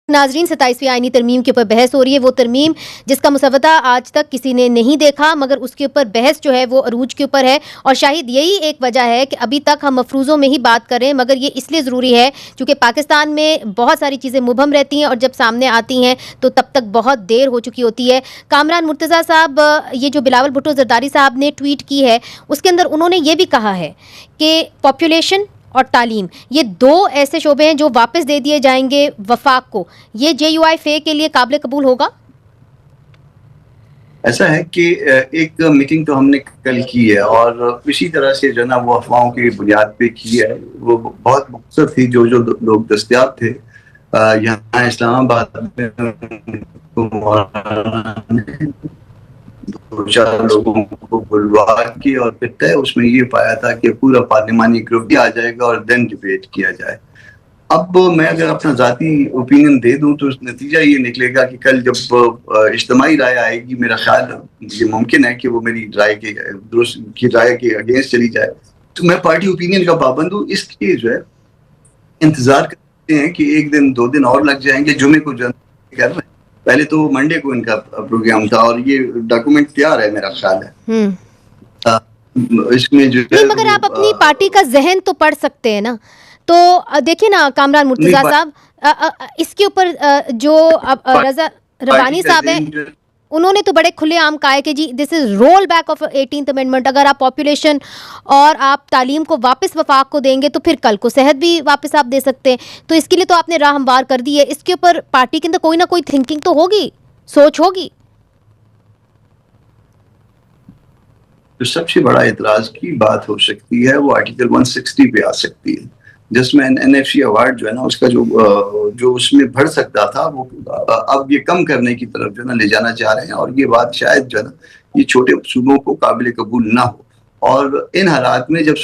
ناظرین 27ویں آئینی ترمیم کے اوپر بحث ہو رہی ہے، وہ ترمیم جس کا مسودہ آج تک کسی نے نہیں دیکھا، مگر اس کے اوپر بحث جو ہے وہ عروج کے اوپر ہے، اور شاید یہی ایک وجہ ہے کہ ابھی تک ہم مفروضوں میں ہی بات کر رہے ہیں، مگر یہ اس لیے ضروری ہے کیونکہ پاکستان میں بہت ساری چیزیں مبہم رہتی ہیں اور جب سامنے آتی ہیں تو تب تک بہت دیر ہو چکی ہوتی ہے۔ کامران مرتضیٰ صاحب، یہ جو بلاول بھٹو زرداری صاحب نے ٹویٹ کی ہے اس کے اندر انہوں نے یہ بھی کہا ہے کہ پاپولیشن اور تعلیم یہ دو ایسے شعبے ہیں جو واپس دے دیے جائیں گے وفاق کو، یہ جے یو آئی فے کے لیے قابل قبول ہوگا؟ ایسا ہے کہ ایک میٹنگ تو ہم نے کل کی ہے اور اسی طرح سے جو ہے نا وہ افواہوں کی بنیاد پہ کی ہے، وہ بہت مختصر تھی، جو لوگ دستیاب تھے یہاں اسلام آباد میں دو چار لوگوں کو بلوا کے اور پھر طے اس میں یہ پایا تھا کہ پورا پارلیمانی گروپ بھی آ جائے گا اور دین ڈیبیٹ کیا جائے۔ اب میں اگر اپنا ذاتی اوپینین دے دوں تو نتیجہ یہ نکلے گا کہ کل جب اجتماعی رائے آئے گی، میرا خیال یہ ممکن ہے کہ وہ میری رائے کے درست کی رائے کے اگینسٹ چلی جائے، تو میں پارٹی اوپینین کا پابند ہوں۔ اس لیے جو ہے انتظار کرتے ہیں کہ ایک دن دو دن اور لگ جائیں گے، جمعے کو کر رہے ہیں، پہلے تو منڈے کو ان کا پروگرام تھا اور یہ ڈاکومنٹ تیار ہے میرا خیال ہے۔ اس میں جو نہیں، مگر آپ اپنی پارٹی کا ذہن تو پڑھ سکتے ہیں نا، تو دیکھیں نا کامران مرتضیٰ صاحب، اس کے اوپر جو رضا ربانی صاحب ہیں انہوں نے تو بڑے کھلے عام کہا ہے کہ جی this is roll back of 18th amendment, اگر آپ پاپولیشن اور آپ تعلیم کو واپس وفاق کو دیں گے تو پھر کل کو صحت بھی واپس آپ دے سکتے ہیں، تو اس کے لیے تو آپ نے راہ ہموار کر دی ہے۔ اس کے اوپر پارٹی کے اندر کوئی نہ کوئی تھنکنگ تو ہوگی، سوچ ہوگی۔ جو سب سے بڑا اعتراض کی بات ہو سکتی ہے وہ آرٹیکل 160 پہ آ سکتی ہے، جس میں این ایف سی ایوارڈ جو ہے نا اس کا جو اس میں بڑھ سکتا تھا وہ اب یہ کم کرنے کی طرف جو ہے نا لے جانا چاہ رہے ہیں، اور یہ بات شاید جو ہے نا یہ چھوٹے صوبوں کو قابل قبول نہ ہو، اور ان حالات میں جب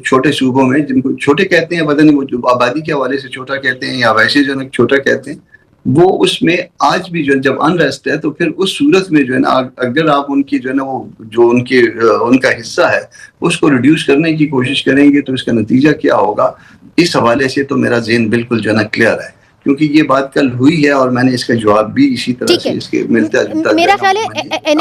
چھوٹے صوبوں میں جن کو چھوٹے کہتے ہیں، بدن وہ جو آبادی کے حوالے سے چھوٹا کہتے ہیں یا ویسے جو ہے چھوٹا کہتے ہیں، وہ اس میں آج بھی جو ہے جب انریسٹ ہے تو پھر اس صورت میں جو ہے نا اگر آپ ان کی جو ہے نا وہ جو ان کا حصہ ہے اس کو ریڈیوس کرنے کی کوشش کریں گے تو اس کا نتیجہ کیا ہوگا، اس حوالے سے تو میرا ذہن بالکل جو ہے نا کلیئر ہے، کیونکہ یہ بات کل ہوئی ہے اور میں نے اس کا جواب بھی اسی طرح سے اس کے ملتا جلتا میرا خیال ہے